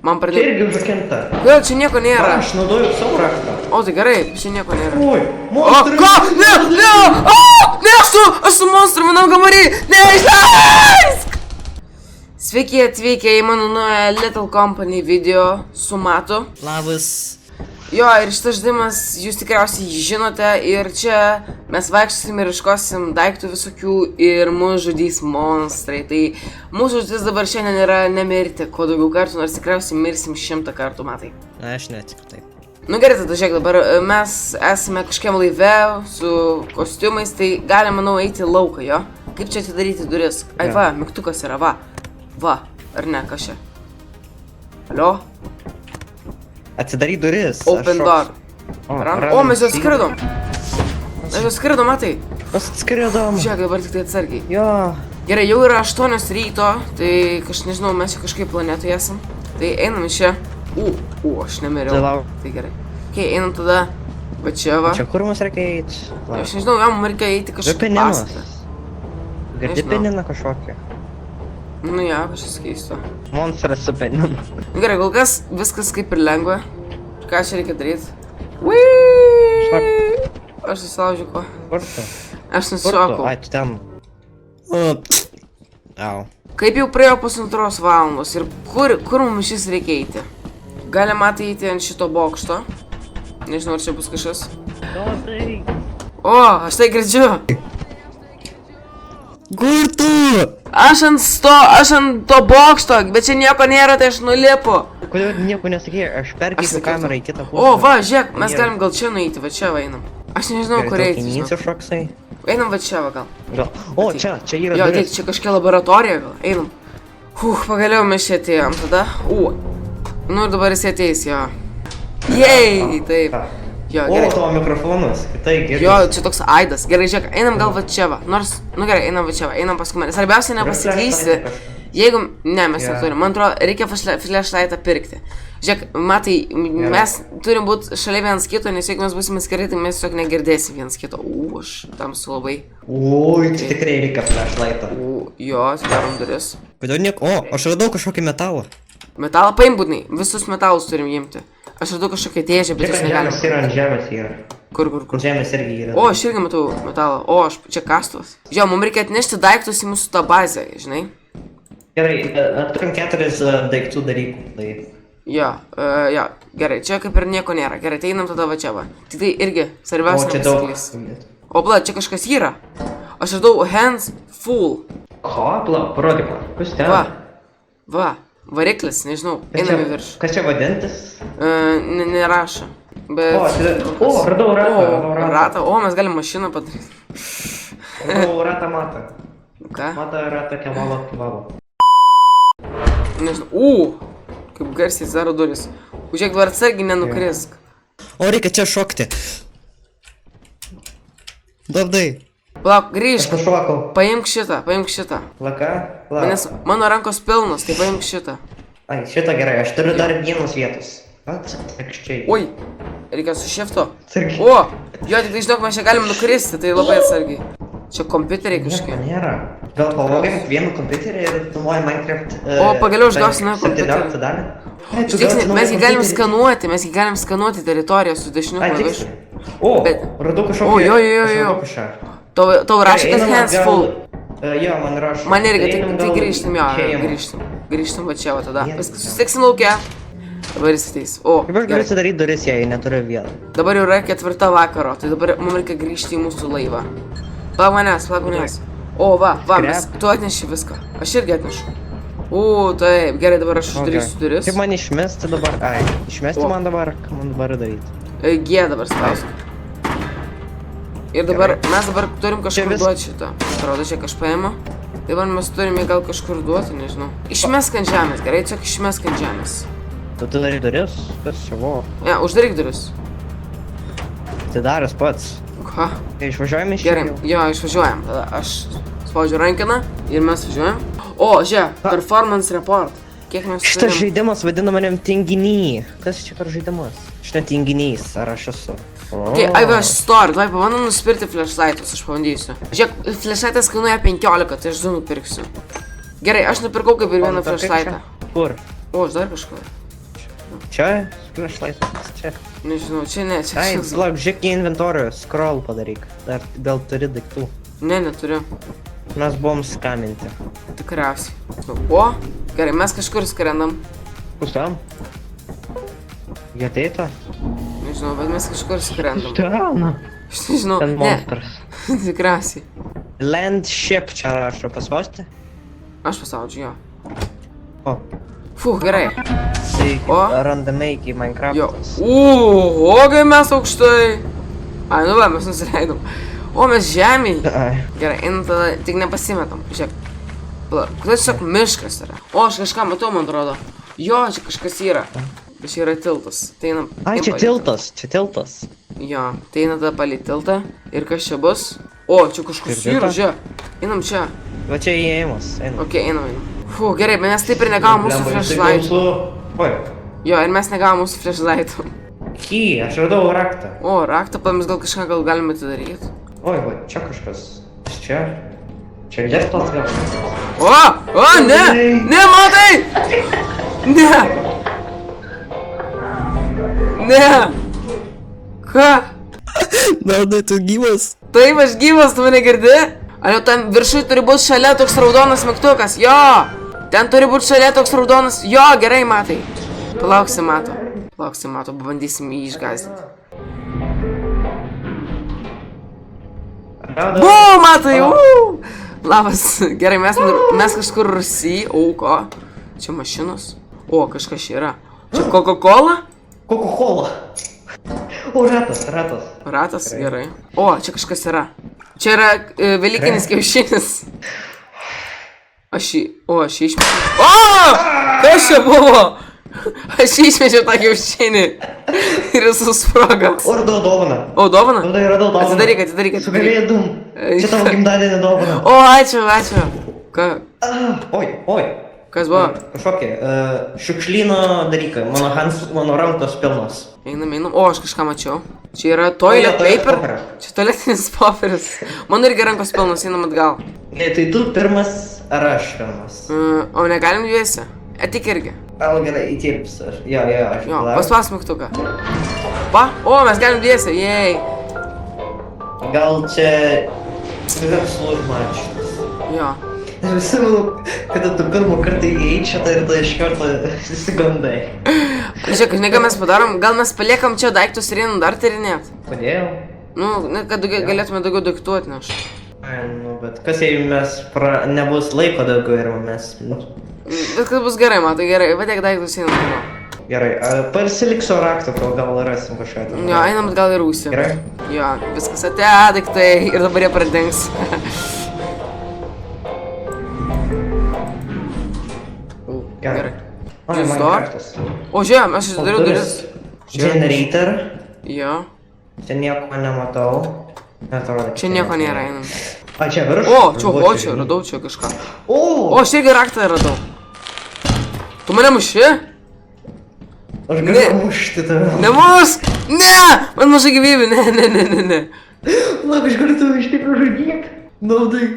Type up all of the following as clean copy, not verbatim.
Man Čia pradėjo... irgi užrakinta. Kodėl čia nieko nėra? Aš naudoju savo raktą. O, tai gerai, čia nieko nėra. Oi, O, monstrai. ką? Ne! Ne, aš su monstru vienam kambarį! Neišleisk! Sveiki atvykę į mano naują Little Company video su Matu. Labas. Jo, ir šitas žaidimas jūs tikriausiai žinote ir čia mes vaikščiosim ir iškosim daiktų visokių ir mus žudys monstrai. Tai mūsų žudis dabar šiandien yra nemirti kuo daugiau kartų, nors tikriausiai mirsim 100 kartų, Matai. Na, aš netikiu taip. Nu gerai, tada žiūrėk, dabar mes esame kažkiam laive su kostiumais, tai galim, manau, eiti į lauką, jo? Kaip čia atidaryti duris? Ai va, mygtukas yra, va. Va, ar ne, kas čia? Alio? Atsidaryk duris. Open door. O, mes jau skridom. Mes jau skridom, Matai. Mes skridom. Žiūrėk, dabar tik tai atsargiai. Jo. Gerai, jau yra 8 ryto, tai nežinau, mes jau kažkaip planetoje esam. Tai einam iš čia. Aš nemiriau. Tai lauk. Tai gerai. Okei, einam tada. Va čia va. Čia kur mums reikia eiti? Aš nežinau, jam reikia eiti kažkokį pastatą. Girdi Nežinau. peniną kažkokį. Nu ja, kažkas keisto. Monstras su peninu. Gerai, kol kas viskas kaip ir lengva. Ką čia reikia daryti? Uiiii! Aš susilaužiu ko. Kur tu? Aš Kur tu? nusišokau. Ai, tu ten. Au. Kaip jau praėjo 1,5 valandos ir kur mums šis reikia eiti? Galim eiti ant šito bokšto. Nežinau, ar čia bus kažkas. O, aš tai girdžiu. Kur tu? Aš ant to bokšto, bet čia nieko nėra, tai aš nulipu. Kodėl nieko nesakė? Aš perkeisiu kamerą į kitą pusę. O, va, žiūrėk, mes galim gal čia nueiti, va čia va einam. Aš nežinau, kur eiti. Neįsiu šoksai. Einam va čia va gal. Gal. O, čia yra Jo, duris. čia kažkokia laboratorija gal, einam. Pagaliau mes čia atėjom tada. Nu ir dabar jis ateis, jo. Jej, taip. Jo, O, gerai. tavo mikrofonas. Tai gerai. Jo, čia toks aidas. Gerai, žiūrėk, einam gal va čia va. Nors, nu gerai, einam va čia va, einam paskui mane. Svarbiausia nepasiklysti. Jeigu, ne, mes neturim. Man atrodo, reikia flashlightą pirkti. Žiūrėk, Matai, mes turim būti šalia vienas kito, nes jeigu mes būsime skiri, tai mes tiesiog negirdėsim vienas kito. Aš tamsu labai. Oi, čia tikrai reikia flashlightą. Jo, darom duris. Kodėl nieko? O, aš radau kažkokį metalą. Metalą paim būtinai, visus metalus turim imti. Aš radau kažkokią dėžę, bet jūs negalim. Ant žemės yra. Kur? Žemės irgi yra. O, aš irgi matau metalą. O, aš čia kastuvas. Jo, mums reikia atnešti daiktus į mūsų tą bazę, žinai. Gerai, turim 4 daiktų dalykų. Tai... Jo, gerai, čia kaip ir nieko nėra. Gerai, tai einam tada va čia va. Tik tai irgi, O, svarbiausia čia daug. nepasiklyst. O, bla, čia kažkas yra. Aš radau hands full. Ko, pla, parodyk man. Kas ten? Va, variklis, nežinau, einam į viršų. Kas čia vadintis? Nerašo. Bet... Radau ratą. O, mes galim mašiną padaryti. Radau ratą matą. Ką? Matą ratą kebabo. Nežinau, kaip garsiai zaro duris. Užėk dabar atsargiai nenukrisk. O, reikia čia šokti. Dardai. Palauk, grįžk. Aš pašokau. Paimk šitą. Laka? Nes mano rankos pilnos, tai paimk šitą. Ai, šitą gerai, aš turiu dar vienos vietos. Atsikščiai. Oi, reikia su šifto. Atsargiai. O, jo, tik tai žinok, mes čia galim nukristi, tai labai atsargiai. Čia kompiuteriai Nieko kažkiek. nėra. Gal pavogėm vieną kompiuterį ir filmuoja Minecraft. O, pagaliau aš gausiu naują kompiuterį. 17 dalį. Mes jį galim skanuoti teritoriją su dešiniu klavišu. O, Bet- radau kažkokį. O, jo. aš radau kažką. Tau rašė, kad Einam hands atgal. full. Jo, man rašo. Man irgi, Einam tai gal grįžtam, jo, čia einam. grįžtam va čia va tada. Vienas. Viskas, susitiksim lauke. Dabar jis ateis. O, Kaip aš galiu gerai. atsidaryti duris, jei neturiu vietų? Dabar jau yra 4 vakaro, tai dabar mums reikia grįžti į mūsų laivą. Plauk manęs. O, va, tu atneši viską. Aš irgi atnešu. Taip, gerai, dabar aš uždarysiu duris. Kaip man išmesti dabar? Ai, išmesti O. man dabar, ką man dabar daryti? G dabar spausiu. Ir dabar, mes dabar turim kažkur vis- duoti šitą. Atrodo, čia kažką paėmė. Dabar mes turim jį gal kažkur duoti, nežinau. Išmesk ant žemės, gerai, čia išmesk ant žemės. Tu darai duris? Kas čia buvo? Ne, uždaryk duris. Tai daręs pats. Ką? Tai išvažiuojame iš Gerai, jo, išvažiuojam. Tada aš spaudžiu rankiną ir mes važiuojam. O, žiūrėk, performance report. Kiek mes Šitas turim? žaidimas vadina manim tinginį. Kas čia per žaidimas? Šitą tinginys, ar aš esu? Ai, va, aš story, davai pabandom nusipirkti flashlightus, aš pabandysiu. Žiūrėk, flashlightas kainuoja 15, tai aš 2 nupirksiu. Gerai, aš nupirkau kaip ir vieną flashlightą. Kur? O, aš dar kažką. Čia, flashlightas, čia. Nežinau, čia ne, čia Ai, šis. lauk, žiūrėk į inventorių, scroll padaryk. Dar gal turi daiktų. Ne, neturiu. Mes buvom skaminti. Tikriausiai. O, gerai, mes kažkur skrendam. Pusam? Jie ateita? Nežinau, bet mes kažkur skrendam. Ten. Aš nežinau. Ten Ne, monstras. tikriausiai. Land ship čia rašo, paspausti? Aš paspaudžiu jo. O. Fuh, gerai. Sveiki, O? randame iki Jo. Minecraftas. Ogi mes aukštai. Ai, nu va, mes nusileidom. O, mes žemėj. Ai. Gerai, einam tada, tik nepasimetam. Žiūrėk. Pala, kodėl tiesiog miškas yra? O, aš kažką matau, man atrodo. Jo, čia kažkas yra. Bet čia yra tiltas. Tai einam. Ai, čia tiltas, čia tiltas. Jo, tai einam tada palei tiltą. Ir kas čia bus? O, čia kažkas Girdėta? yra, žiūrėk. Einam čia. Va čia įėjimas, einam. Ok, einam. Fuh, gerai, bet mes taip ir negavom mūsų flashlightų. Oi, Jo, ir mes negavom mūsų flashlightų. key, aš radau raktą. O, raktą, pamis gal kažką gal galime atidaryti. Oi, va, čia kažkas. Čia. Čia liestas gal. O, ne! Ne, matai! Ne! Ne! Ką? Nardai, tu gyvas? Taip, aš gyvas, tu mane girdi? Ar jau ten viršui turi būti šalia toks raudonas mygtukas? Jo! Ten turi būti šalia toks raudonas. Jo, gerai, matai. Palauksim, mato. Palauksim, mato, pabandysim jį išgąsdinti. Radau. Bu, matai, Labas, gerai, mes kažkur Rusijai, ko? Čia mašinos? O, kažkas čia yra. Čia Coca-Cola? Coca-Cola. O, ratas. Ratas, gerai. O, čia kažkas yra. Čia yra velykinis kiaušinis. Aš jį išmečiau. O! Kas čia buvo? Aš išmečiau tą kiaušinį. Ir jis susprogo. O, radau dovaną. O, dovana? Radau dovaną. Atidaryk. Su kalėdum. Čia tavo gimtadienio dovana. O, ačiū. Ką? Oi. Kas buvo? Kažkokie, šiukšlyno dalykai. Mano rankos pilnos. Einam. O, aš kažką mačiau. Čia yra toilet paper. Čia tualetinis popierius. Mano irgi rankos pilnos, einam atgal. Ne, tai tu pirmas ar aš pirmas? O negalim dviesi? Atik irgi. Gal gerai, įtirps. Jo, aš Jo, paspas mygtuką. Va, o, mes galim dviesi, jei. Gal čia verslų mačinas. Jo. Aš prisimenu, kada tu pirmą kartą įėjai čia, tai ir tada iš karto susigandai. Žiūrėk, žinai, ką mes padarom? Gal mes paliekam čia daiktus ir einam dar tyrinėt? Kodėl? Nu, kad galėtume daugiau daiktų atnešti. Ai, nu, bet kas jei mes nebus laiko daugiau ir mes... Viskas bus gerai, matai, gerai, va tiek daiktus einam atgal. Gerai, pasiliksiu raktą, kol gal rasim kažką. Jo, einam atgal į Rūsį. Gerai? Jo, viskas atėjo daiktai ir dabar jie pradings. Gerai. Ai, Jūs Minecraftas. O, žiūrėjom, aš atidariau duris. Generator. Jo. Čia nieko nematau. Netrodo. Čia nieko nėra, einam. A, čia virš? Čia, radau čia kažką. O! O, aš irgi raktą radau. Tu mane muši? Aš galiu mušti tave. Nemusk! Ne! Man mažai gyvybių, ne. Lak, aš galiu tave iš tikro žudyti. Naudai.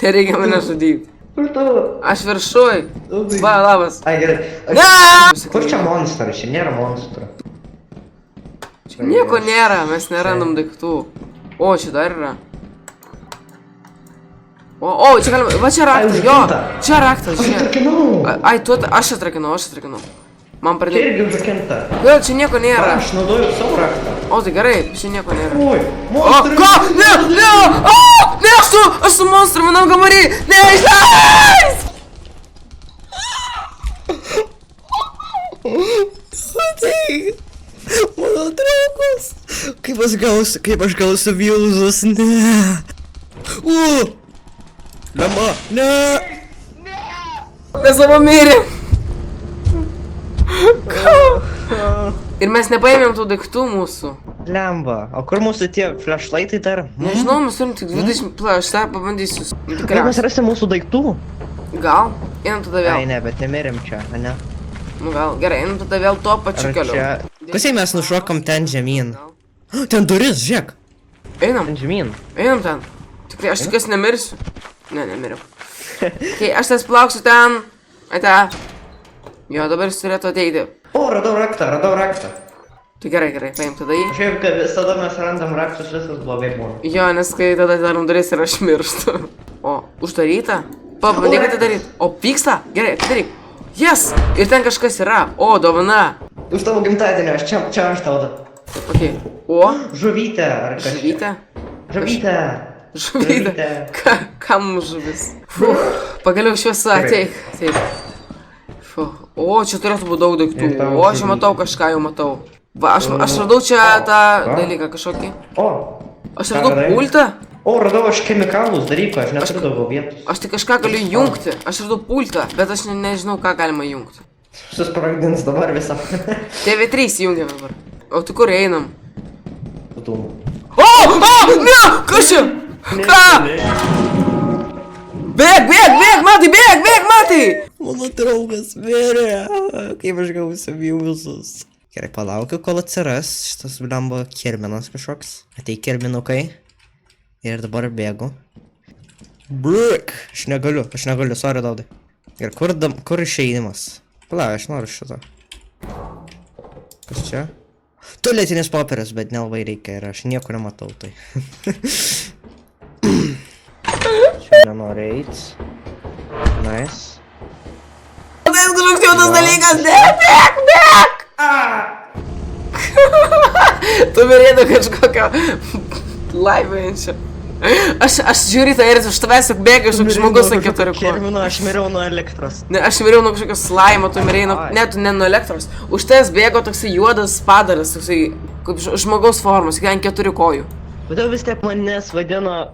Nereikia mane žudyti. Kur tavo? Aš viršuj. Naudai. Va, labas. Ai, gerai. Ne! Kur čia monstras? Čia nėra monstro. Nieko nėra, mes nerandam daiktų. O, čia dar yra. O, čia galima, va čia raktas, jo, čia raktas, Aš čia. atrakinau. Ai, aš atrakinau. Man Čia pradėjo. irgi užrakinta. Kodėl čia nieko nėra? Aš naudoju savo raktą. O, tai gerai, čia nieko nėra. Oi, O, monstras. ką? Ne! O, ne, aš su monstru vienam kambarį! Ne, išleis! Matai, mano draugas. Kaip aš gausiu viuzus, ne. Lemba, ne. Mes abu mirėm. Ką? Ir mes nepaėmėm tų daiktų mūsų. Lemba. O kur mūsų tie flashlightai dar? Nežinau, mes turim tik 20 aš tą pabandysiu. Kaip mes rasim mūsų daiktų? Gal? Einam tada Ai, vėl. ne, bet nemirėm čia, ne? Nu gal, gerai, einam tada vėl tuo pačiu Ar keliu. čia... Kas jei mes nušokam ten žemyn? Ten duris, žiūrėk. Einam, Žemyn. einam ten. Tikrai, aš tikiuosi nemirsiu. Ne, nemiriau. Kai aš tas plauksiu ten. Ate. Jo, dabar jis turėtų ateiti. O, radau raktą. Tai gerai, paimk tada jį. Šiaip, kad visada mes randam raktus, viskas blogai būna. Jo, nes kai tada darom duris ir aš mirštu. O, uždaryta? Pabandyk atidaryt. O, vyksta? Gerai, atidaryk. Yes! Ir ten kažkas yra. O, dovana. Už tavo gimtadienį, čia aš tau da. Ok. O, Žuvytė, ar kažkas. žuvytė. Žuvytė. Kam žuvis? Pagaliau šviesa, ateik. O, čia turėtų būti daug daiktų. O, aš jau matau kažką, jau matau. Va, aš radau čia tą dalyką kažkokį. O, Aš radau pultą. O, radau aš chemikalus dalyką, aš neturiu daugiau vietos. Aš tai kažką galiu jungti. Aš radau pultą, bet aš nežinau, ką galima jungti. Susprogdins dabar visą. TV3 jungiam dabar. O tu kur einam? Dūmų. O, ne, kas čia? Ką? Bėg, matai! Mano draugas mirė. Kaip aš gausiu jų visus. Gerai, palaukiu, kol atsiras šitas blemba kirminas kažkoks. Ateik kirminukai. Ir dabar bėgu. Bruk! Aš negaliu, sorry Daudai. Ir kur išeinimas? Palauk, aš noriu šito. Kas čia? Tualetinis popierius, bet nelabai reikia ir aš nieko nematau tai. Čia nenori eit. Nice. Tai kažkoks jau tas dalykas, bėg! Tu mirėtų kažkokio laimėjančio. Aš žiūriu tą ir iš tavęs juk bėga kažkoks žmogus ant keturių kojų. Kirmino, aš miriau nuo elektros. Ne, aš miriau nuo kažkokios slaimo, tu mirėjai nuo... Ne, tu ne nuo elektros. Už tavęs bėgo toksai juodas padaras, toksai kaip žmogaus formos, ant keturių kojų. Kodėl vis tiek manęs vadina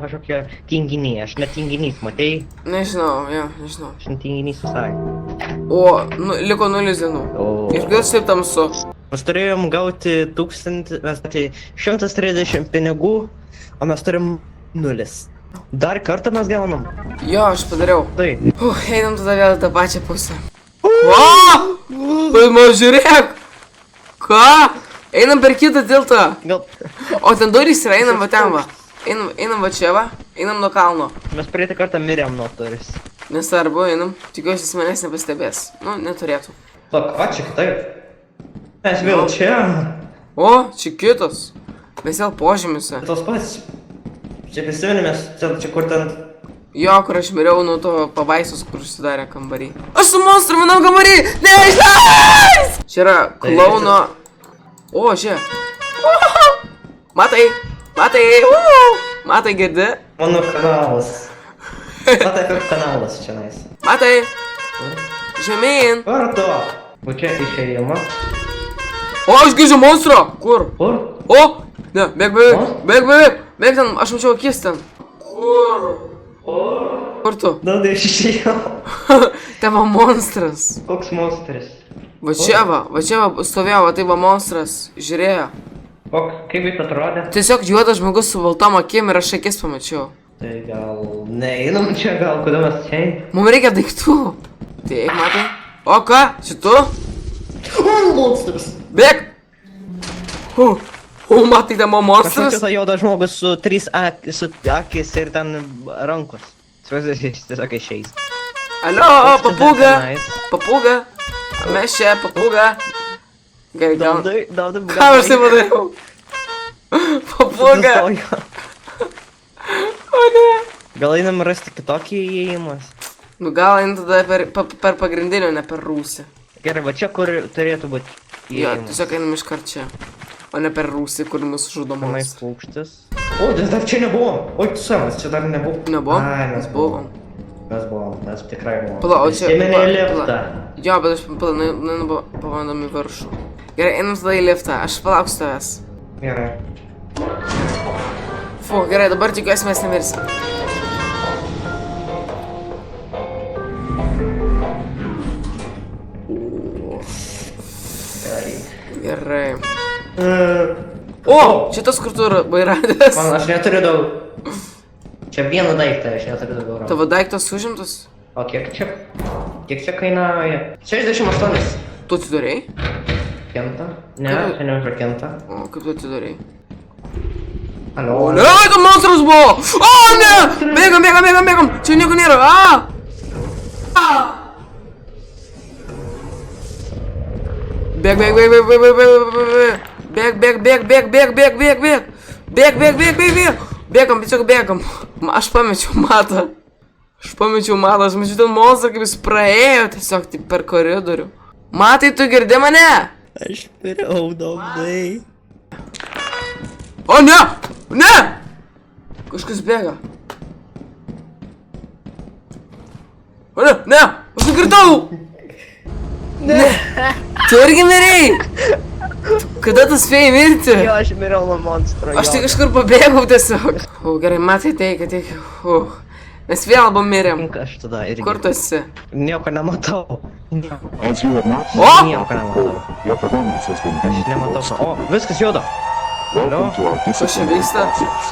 kažkokie tinginiai, aš net tinginys, matei? Nežinau. Aš net tinginys visai. O, liko 0 dienų. Ir gal taip tamsu. Mes turėjom gauti 130 pinigų, o mes turim 0. Dar kartą mes gaunam. Jo, aš padariau. Tai. Einam tada vėl tą pačią pusę. O! Paima, žiūrėk! Ką? Einam per kitą tiltą. Gal. O ten durys yra, einam va ten va. Einam va čia va. Einam nuo kalno. Mes praeitą kartą mirėm nuo duris. Nesvarbu, einam. Tikiuosi, jis manęs nepastebės. Nu, neturėtų. Lak, o čia kitaip. Mes vėl čia. O, čia kitas. Mes vėl požemiuose. Tas pats. Čia prisiminėmės, čia kur ten. Jo, kur aš miriau nuo to pavaisus, kur užsidarė kambarį. Aš su monstru manau kambarį! Neišleis! Čia yra klauno... O, čia. Matai! Matai, girdi? Mano kanalas. Matai, kaip kanalas čia nais. Matai! Žemyn! Varto! O čia išėjimo. O, aš grįžau monstro! Kur? Kur? O! Ne, bėg! Bėg ten, aš mačiau akis ten. Kur tu? Daudai aš išėjau. Tavo monstras. Koks monstras? Va čia va stovėjo, va tai va monstras. Žiūrėjo. O kaip jis atrodė? Tiesiog juodas žmogus su baltom akim ir aš akis pamačiau. Tai gal... Neinam čia gal, kodėl mes čia einam? Mums reikia daiktų. Taip, matai. O ką? Čia tu? O, monstras! Bėg! O, matai, tamo monstras? Kažkokia juodas žmogus su 3 akis ir ten rankos. Tiesiog išeis. Alio, papūga. Mes čia, papūga. Gerai, gal... Ką aš tai padariau? Papūga. O ne. Gal einam rasti kitokį įėjimas? Nu gal einam tada per pagrindinio, ne per rūsį. Gerai, va čia kur turėtų būti Jo, įėjimas. tiesiog einam iškart čia. O ne per rūsį, kur mus žudo Tenais monstras. paukštis. O, dar čia nebuvom. Oi, tu savas, čia dar nebuvom. Nebuvom? Ai, mes buvom. Mes tikrai buvom. Pala, o čia... Įsiminė liftą. Jo, bet aš pavandom į viršų. Gerai, einam tada į liftą, aš palauksiu tavęs. Gerai. Fu, gerai, dabar tikiuosi mes nemirsim. Gerai. O, šitas kur tu vairadės. Man, aš neturiu daug. Čia vieną daiktą, aš neturiu daugiau rankų. Tavo daiktas užimtas? O kiek čia kainavo? 68. Tu atidarei? Kenta? Ne, čia neužrakinta. O, kaip tu atidarei? Alio. Ne, tu monstras buvo! O, ne! Bėgam! Čia nieko nėra! Bėg, bėg, bėg, bėg, bėg, bėg, bėg, bėg, bėg, bėg, bėg, bėg, bėg, bėg, bėg, bėg, bėg, bėg, bėgam, tiesiog bėgam. Aš pamečiau matą. Aš mačiau ten monstrą, kaip jis praėjo tiesiog taip per koridorių. Matai, tu girdi mane? Aš piraudavai. O ne! Ne! Kažkas bėga. O ne! Ne! Aš nugirdau! Ne! Tu irgi mirėjai! Kada tu spėjai mirti? Jo, aš miriau nuo monstro. Aš tai kažkur pabėgau tiesiog. O, gerai, matai tai, kad tik... Mes vėl abu mirėm. Aš tada irgi. Kur tu esi? Nieko nematau. Nieko. As you have not O! Nieko nematau. your performance has been Aš nematau. O, viskas juda. Welcome to our Kas čia discipline vyksta? process.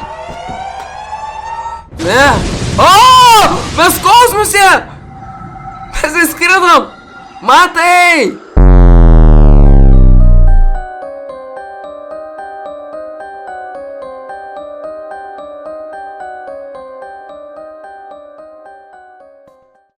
Ne! O! Mes kosmose! Mes įskridom! Matai!